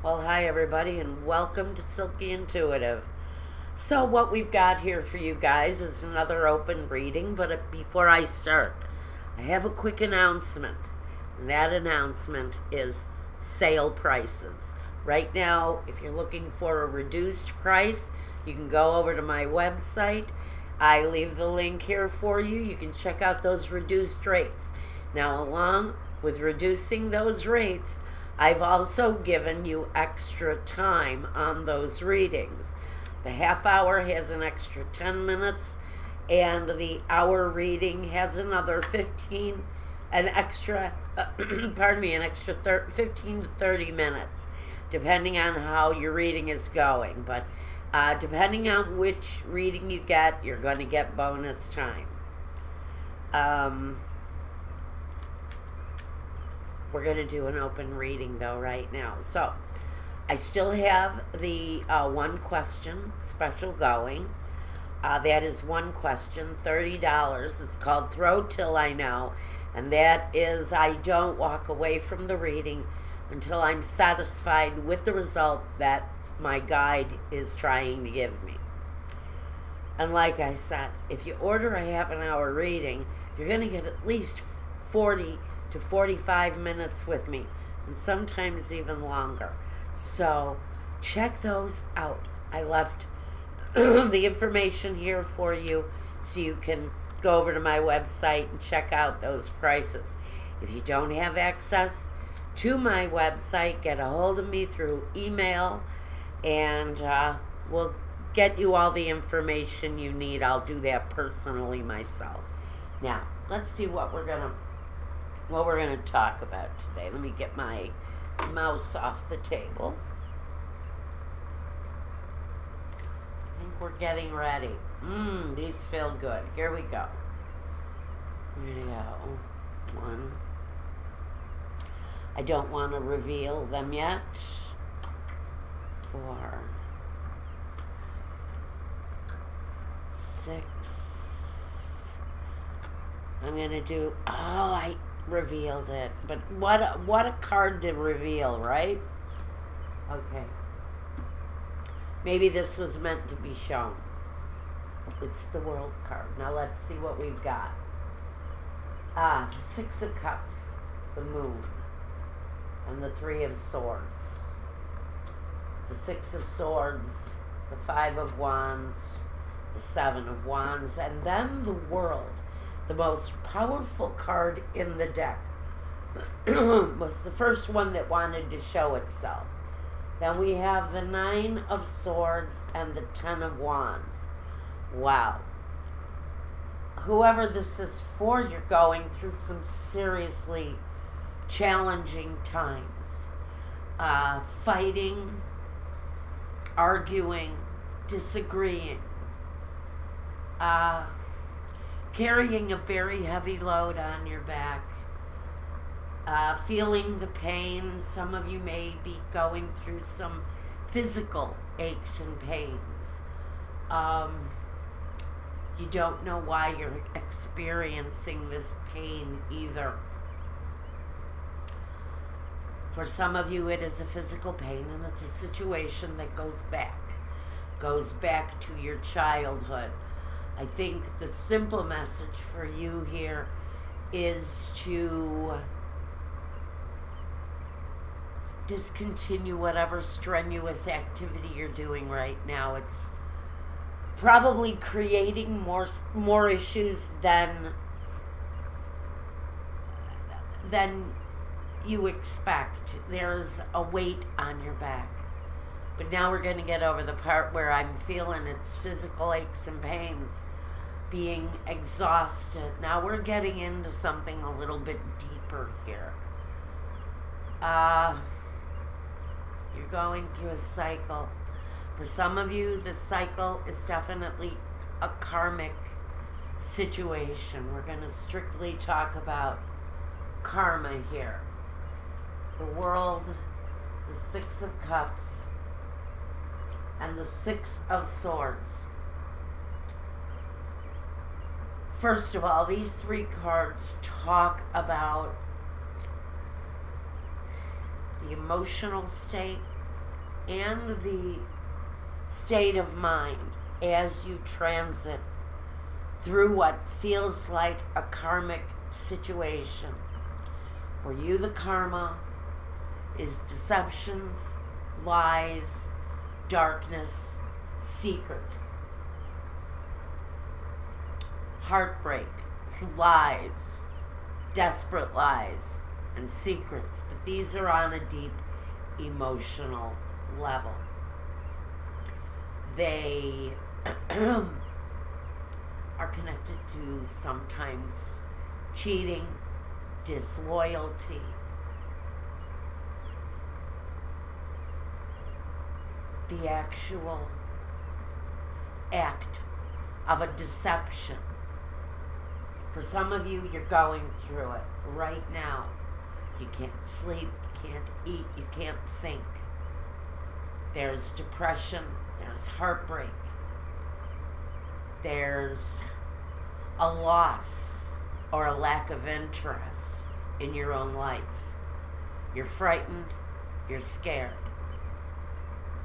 Well, hi everybody, and welcome to Silky Intuitive. So, what we've got here for you guys is another open reading, but before I start, I have a quick announcement. And that announcement is sale prices. Right now, if you're looking for a reduced price, you can go over to my website. I leave the link here for you. You can check out those reduced rates. Now, along with reducing those rates, I've also given you extra time on those readings. The half hour has an extra 10 minutes, and the hour reading has another 15, an extra, an extra 15 to 30 minutes, depending on how your reading is going. But depending on which reading you get, you're going to get bonus time. We're going to do an open reading, though, right now. So, I still have the one question special going. That is one question, $30. It's called Throw Till I Know. And that is, I don't walk away from the reading until I'm satisfied with the result that my guide is trying to give me. And like I said, if you order a half an hour reading, you're going to get at least 40 to 45 minutes with me, and sometimes even longer. So check those out. I left the information here for you so you can go over to my website and check out those prices. If you don't have access to my website, get a hold of me through email, and we'll get you all the information you need. I'll do that personally myself. Now, let's see what we're going to talk about today. Let me get my mouse off the table. I think we're getting ready. These feel good. Here we go. Here we go. One. I don't want to reveal them yet. 4. 6. I'm going to do, I revealed it, but what a card to reveal, right? Okay, maybe this was meant to be shown. It's the World card. Now let's see what we've got. The 6 of Cups, the Moon, and the 3 of Swords. The 6 of Swords, the 5 of Wands, the 7 of Wands, and then the World. The most powerful card in the deck was the first one that wanted to show itself. Then we have the 9 of Swords and the 10 of Wands. Wow. Whoever this is for, you're going through some seriously challenging times. Fighting, arguing, disagreeing. Carrying a very heavy load on your back, feeling the pain. Some of you may be going through some physical aches and pains. You don't know why you're experiencing this pain either. For some of you, it is a physical pain, and it's a situation that goes back to your childhood. I think the simple message for you here is to discontinue whatever strenuous activity you're doing right now. It's probably creating more issues than you expect. There's a weight on your back. But now we're going to get over the part where I'm feeling it's physical aches and pains, being exhausted. Now we're getting into something a little bit deeper here. You're going through a cycle. For some of you, the cycle is definitely a karmic situation. We're going to strictly talk about karma here. The World, the 6 of Cups, and the 6 of Swords. First of all, these 3 cards talk about the emotional state, and the state of mind as you transit through what feels like a karmic situation. For you, the karma is deceptions, lies, darkness, secrets, heartbreak, lies, desperate lies, and secrets. But these are on a deep emotional level. They are connected to sometimes cheating, disloyalty, the actual act of a deception. For some of you, you're going through it right now. You can't sleep, you can't eat, you can't think. There's depression, there's heartbreak, there's a loss or a lack of interest in your own life. You're frightened, you're scared.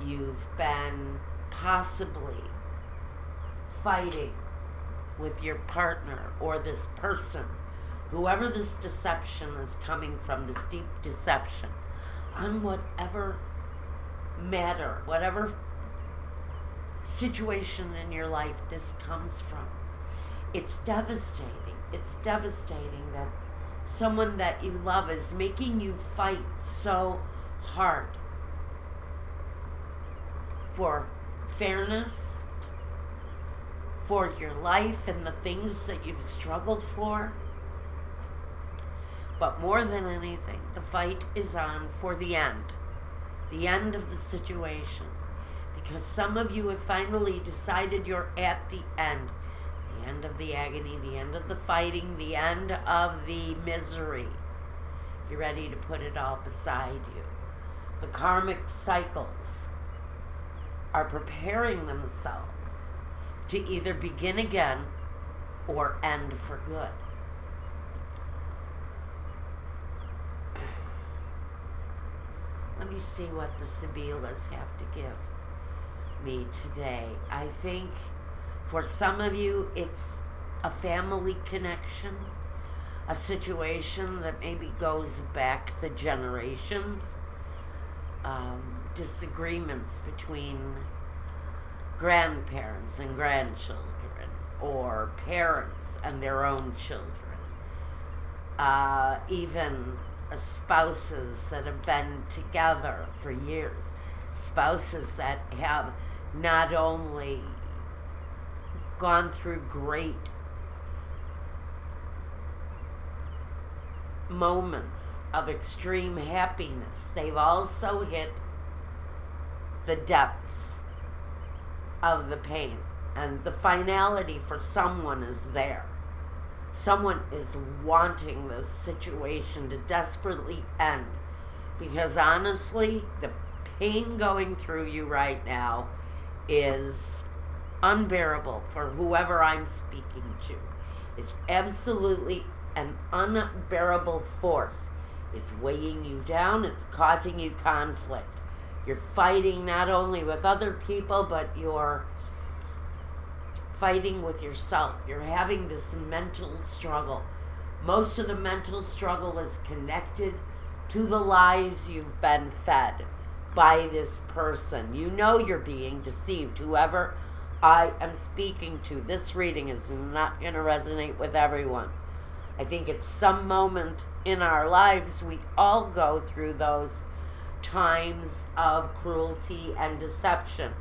You've been possibly fighting with your partner or this person, whoever this deception is coming from, this deep deception, on whatever matter, whatever situation in your life this comes from. It's devastating. It's devastating that someone that you love is making you fight so hard for fairness, for your life and the things that you've struggled for. But more than anything, the fight is on for the end of the situation. Because some of you have finally decided you're at the end of the agony, the end of the fighting, the end of the misery. You're ready to put it all beside you. The karmic cycles are preparing themselves to either begin again or end for good. Let me see what the Sibylas have to give me today. I think for some of you, it's a family connection, a situation that maybe goes back the generations, disagreements between grandparents and grandchildren, or parents and their own children, even spouses that have been together for years, spouses that have not only gone through great moments of extreme happiness, they've also hit the depths of the pain, and the finality for someone is there. Someone is wanting this situation to desperately end, because honestly, the pain going through you right now is unbearable for whoever I'm speaking to. It's absolutely an unbearable force. It's weighing you down. It's causing you conflict. You're fighting not only with other people, but you're fighting with yourself. You're having this mental struggle. Most of the mental struggle is connected to the lies you've been fed by this person. You know you're being deceived. Whoever I am speaking to, this reading is not going to resonate with everyone. I think at some moment in our lives, we all go through those times of cruelty and deception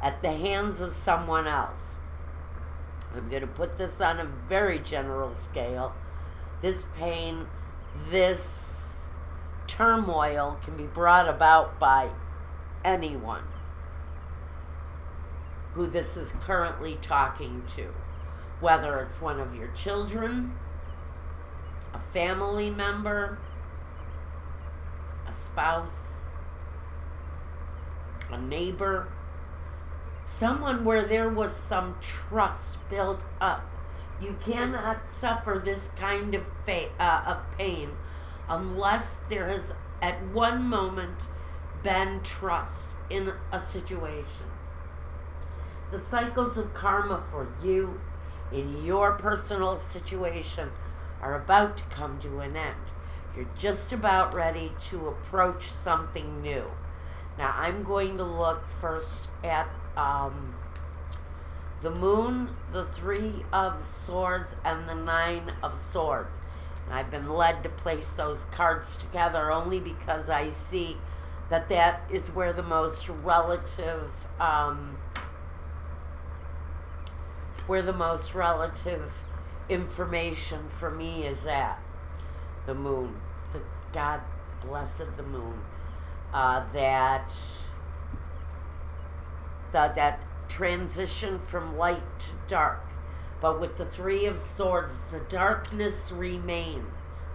at the hands of someone else. I'm going to put this on a very general scale. This pain, this turmoil can be brought about by anyone who this is currently talking to. Whether it's one of your children, a family member, a spouse, a neighbor, someone where there was some trust built up. You cannot suffer this kind of pain unless there has at one moment been trust. in a situation. The cycles of karma for you in your personal situation are about to come to an end. You're just about ready to approach something new. Now, I'm going to look first at the Moon, the Three of Swords, and the Nine of Swords. And I've been led to place those cards together only because I see that that is where the most relative information for me is at. The Moon. God blessed the Moon. That transition from light to dark. But with the Three of Swords, the darkness remains.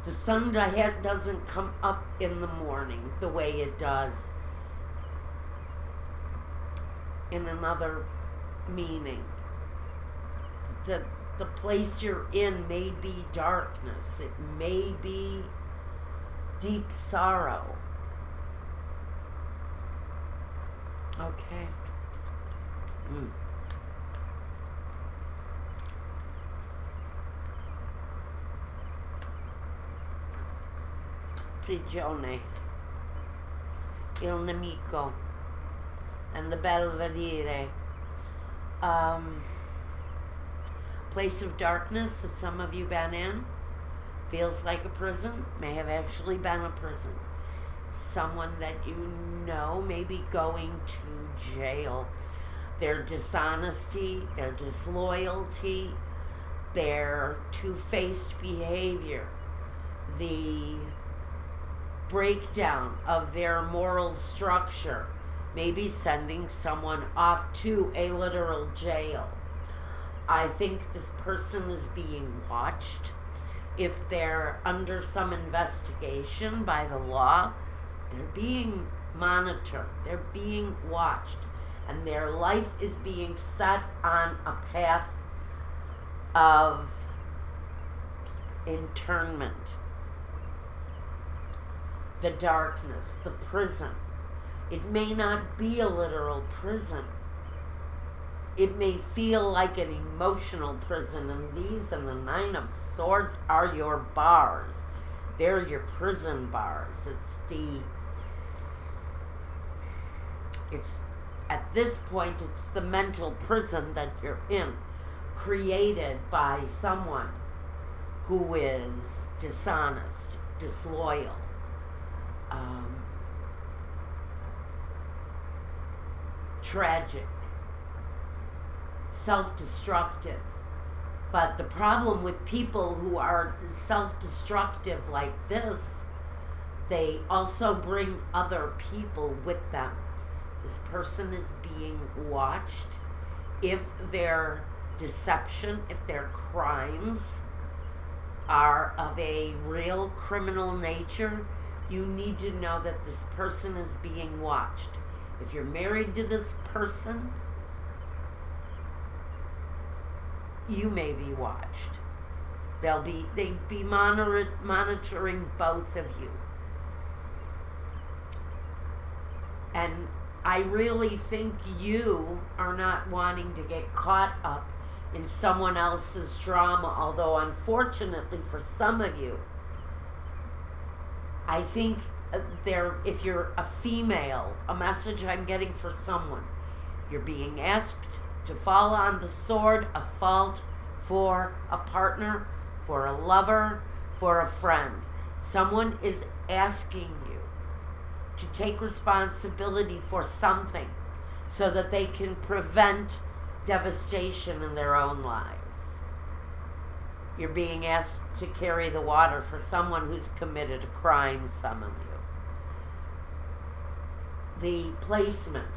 The sun doesn't come up in the morning the way it does in another meaning. The place you're in may be darkness. It may be deep sorrow. Okay. Prigione, il nemico, and the Belvedere. Place of darkness that some of you been in. Feels like a prison, may have actually been a prison. Someone that you know may be going to jail. Their dishonesty, their disloyalty, their two-faced behavior, the breakdown of their moral structure may be sending someone off to a literal jail. I think this person is being watched. If they're under some investigation by the law, they're being monitored, they're being watched, and their life is being set on a path of internment. The darkness, the prison. It may not be a literal prison. It may feel like an emotional prison, and these and the Nine of Swords are your bars. They're your prison bars. At this point, it's the mental prison that you're in, created by someone who is dishonest, disloyal, tragic, self-destructive. But the problem with people who are self-destructive like this, they also bring other people with them. This person is being watched. If their deception, if their crimes are of a real criminal nature, you need to know that this person is being watched. If you're married to this person, you may be watched. They'd be monitoring both of you. And I really think you are not wanting to get caught up in someone else's drama, although unfortunately for some of you, I think if you're a female, a message I'm getting for someone, you're being asked to fall on the sword of fault for a partner, for a lover, for a friend. Someone is asking you to take responsibility for something so that they can prevent devastation in their own lives. You're being asked to carry the water for someone who's committed a crime, some of you. The placement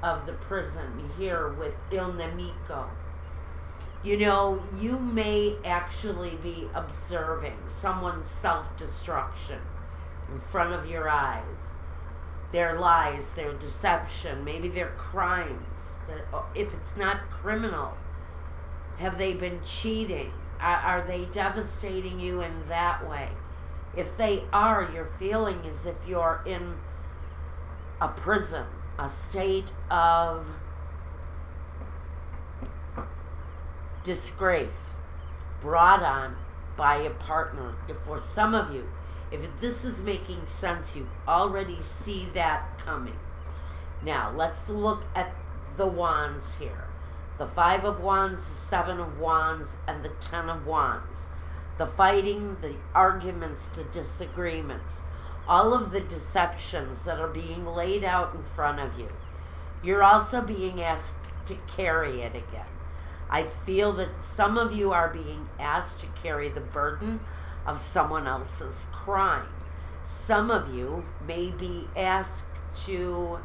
of the prison here with Il Nemico. You know, you may actually be observing someone's self-destruction in front of your eyes. Their lies, their deception, maybe their crimes. If it's not criminal, have they been cheating? Are they devastating you in that way? If they are, you're feeling as if you're in a prison, a state of disgrace brought on by a partner. If for some of you, if this is making sense, you already see that coming. Now, let's look at the wands here. The 5 of wands, the 7 of wands, and the 10 of wands. The fighting, the arguments, the disagreements, all of the deceptions that are being laid out in front of you. You're also being asked to carry it again. I feel that some of you are being asked to carry the burden of someone else's crime. Some of you may be asked to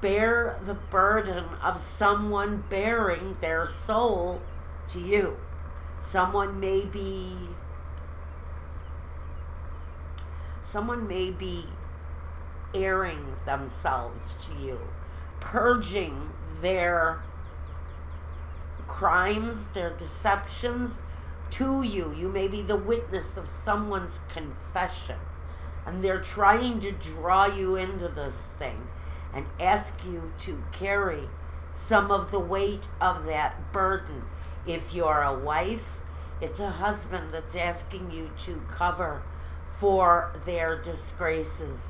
bear the burden of someone bearing their soul to you. Someone may be airing themselves to you, purging their crimes, their deceptions to you. You may be the witness of someone's confession, and they're trying to draw you into this thing and ask you to carry some of the weight of that burden. If you're a wife, it's a husband that's asking you to cover for their disgraces.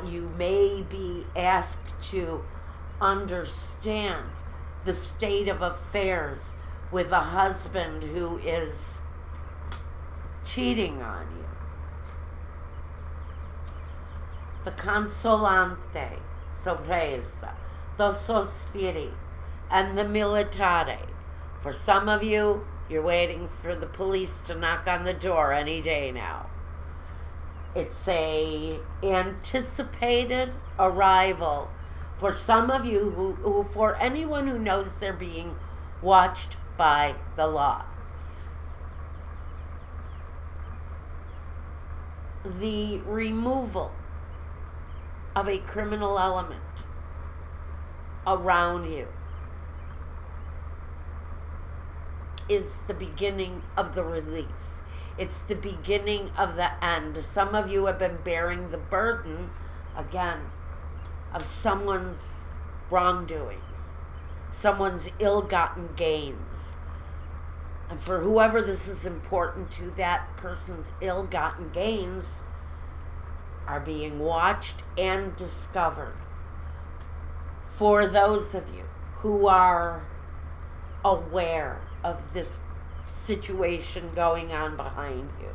You may be asked to understand the state of affairs with a husband who is cheating on you. The consolante, sorpresa, the sospiri, and the militare. For some of you, you're waiting for the police to knock on the door any day now. It's a anticipated arrival for some of you who for anyone who knows they're being watched by the law. The removal of a criminal element around you is the beginning of the relief. It's the beginning of the end. Some of you have been bearing the burden, again, of someone's wrongdoings, someone's ill-gotten gains. And for whoever this is important to, that person's ill-gotten gains are being watched and discovered. For those of you who are aware of this situation going on behind you,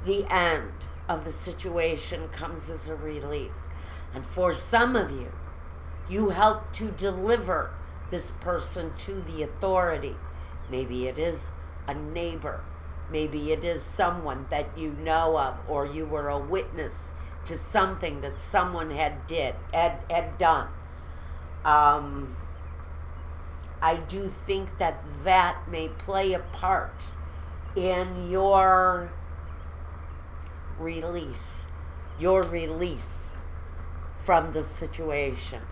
the end of the situation comes as a relief. And for some of you, you help to deliver this person to the authority. Maybe it is a neighbor. Maybe it is someone that you know of, or you were a witness to something that someone had done. I do think that that may play a part in your release from the situation.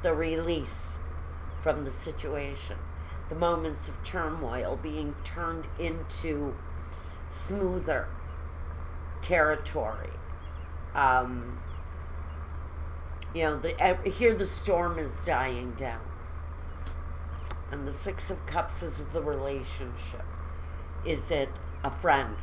The release from the situation. The moments of turmoil being turned into smoother territory. Here the storm is dying down. And the 6 of Cups is the relationship. Is it a friend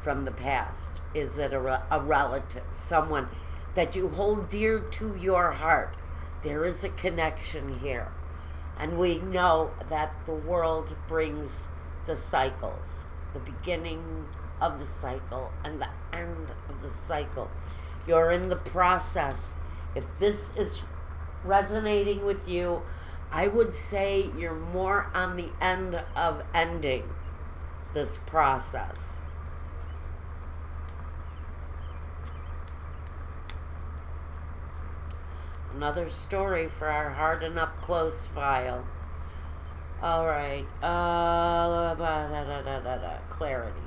from the past? Is it a relative? Someone that you hold dear to your heart? There is a connection here. And we know that the world brings the cycles. The beginning of the cycle and the end of the cycle. You're in the process. If this is resonating with you, I would say you're more on the end of ending this process. Another story for our hard and up close file. All right. Clarity.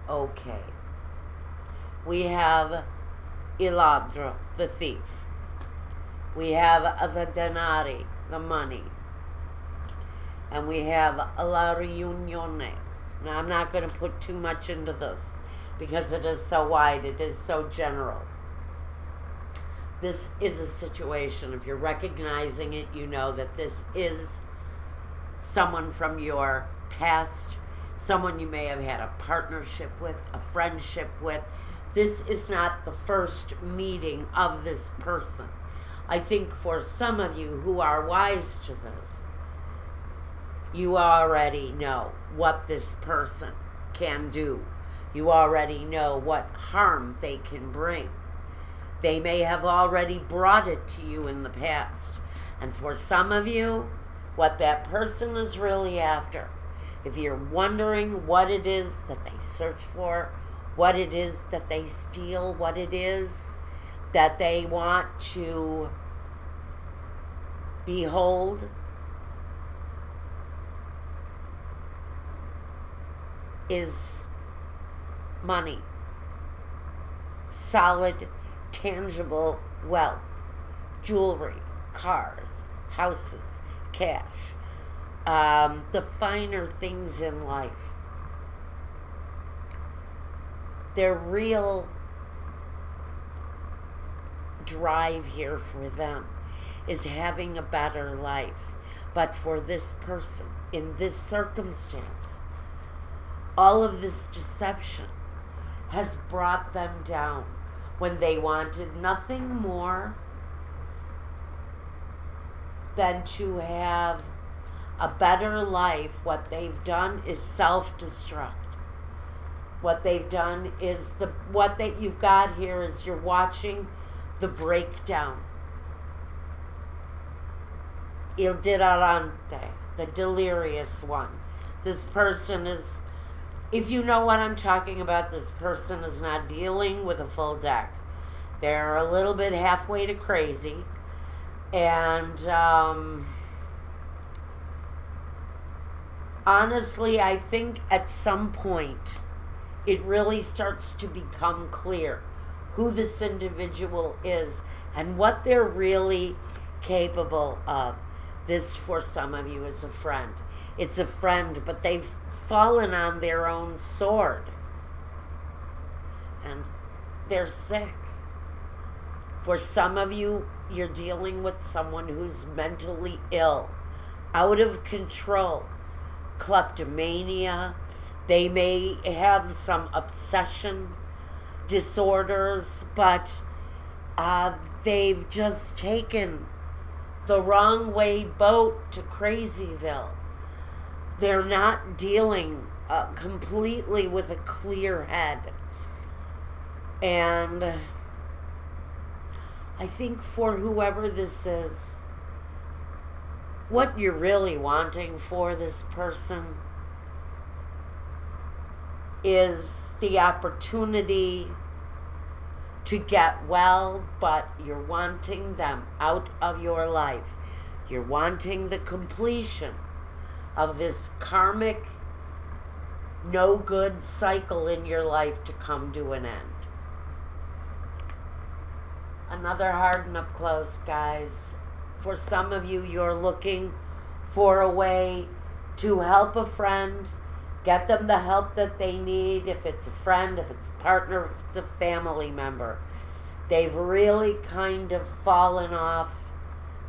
Okay. We have il ladro, the thief. We have the denari, the money. And we have la riunione, Now, I'm not going to put too much into this because it is so wide, it is so general. This is a situation, if you're recognizing it, you know that this is someone from your past, someone you may have had a partnership with, a friendship with. This is not the first meeting of this person. I think for some of you who are wise to this, you already know what this person can do. You already know what harm they can bring. They may have already brought it to you in the past. And for some of you, what that person is really after, if you're wondering what it is that they search for, what it is that they steal, what it is that they want to behold, is money. Solid, tangible wealth. Jewelry, cars, houses, cash. The finer things in life. Their real drive here for them is having a better life. But for this person, in this circumstance, all of this deception has brought them down when they wanted nothing more than to have a better life. What they've done is self-destruct. What they've done is what that you've got here is you're watching the breakdown. Il delirante, the delirious one. This person is, if you know what I'm talking about, this person is not dealing with a full deck. They're a little bit halfway to crazy. And honestly, I think at some point it really starts to become clear who this individual is and what they're really capable of. This, for some of you, is a friend. It's a friend, but they've fallen on their own sword. And they're sick. For some of you, you're dealing with someone who's mentally ill, out of control, kleptomania. They may have some obsession disorders, but they've just taken the wrong way boat to Crazyville. They're not dealing completely with a clear head. And I think for whoever this is, what you're really wanting for this person is the opportunity to get well, but you're wanting them out of your life. You're wanting the completion of this karmic, no good cycle in your life to come to an end. Another hard and up close, guys. For some of you, you're looking for a way to help a friend, get them the help that they need. If it's a friend, if it's a partner, if it's a family member. They've really kind of fallen off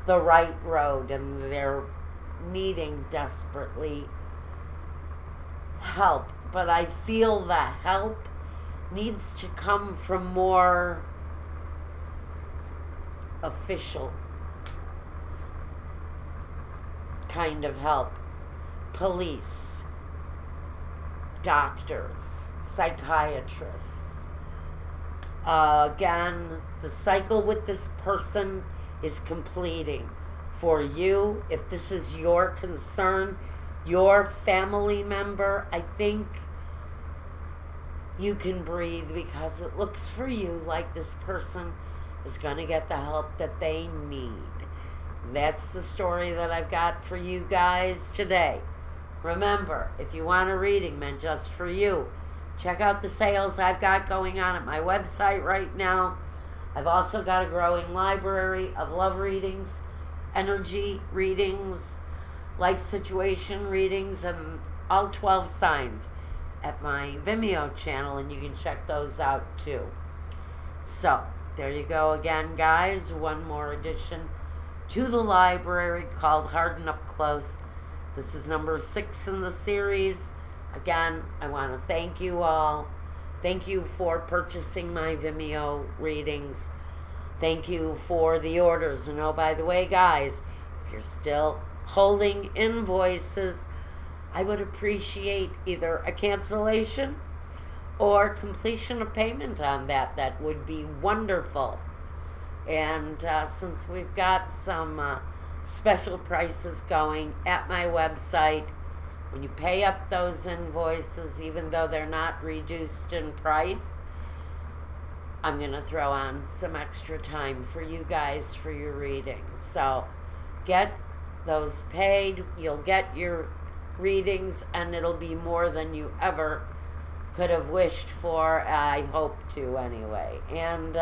the right road and they're needing desperately help. But I feel the help needs to come from more official kind of help. Police, doctors, psychiatrists. Again, the cycle with this person is completing. For you, if this is your concern, your family member, I think you can breathe because it looks for you like this person is going to get the help that they need. That's the story that I've got for you guys today. Remember, if you want a reading meant just for you, check out the sales I've got going on at my website right now. I've also got a growing library of love readings, energy readings, life situation readings, and all 12 signs. at my Vimeo channel, and you can check those out too. So, there you go again, guys. One more addition to the library called Hard and Up Close. This is number 6 in the series. Again, I want to thank you all. Thank you for purchasing my Vimeo readings. Thank you for the orders. And oh, by the way, guys, if you're still holding invoices, I would appreciate either a cancellation or completion of payment on that. That would be wonderful. And since we've got some special prices going at my website, when you pay up those invoices, even though they're not reduced in price, I'm going to throw on some extra time for you guys for your readings. So get those paid. You'll get your readings, and it'll be more than you ever could have wished for. I hope to, anyway. And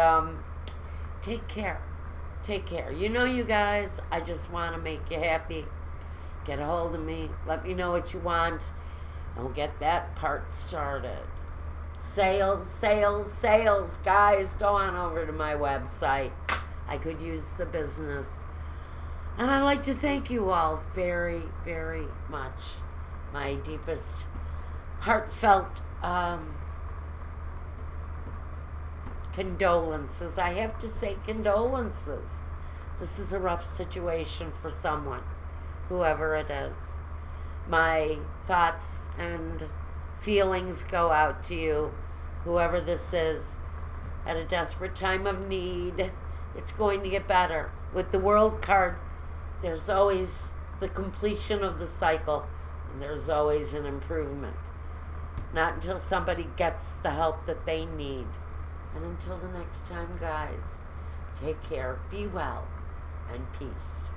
take care. Take care. You know, you guys, I just want to make you happy. Get a hold of me. Let me know what you want, and we'll get that part started. Sales, sales, sales. Guys, go on over to my website. I could use the business. And I'd like to thank you all very, very much. My deepest, heartfelt condolences. I have to say condolences. This is a rough situation for someone, whoever it is. My thoughts and feelings go out to you, whoever this is, at a desperate time of need. It's going to get better. With the World card, there's always the completion of the cycle, and there's always an improvement. Not until somebody gets the help that they need. And until the next time, guys, take care, be well, and peace.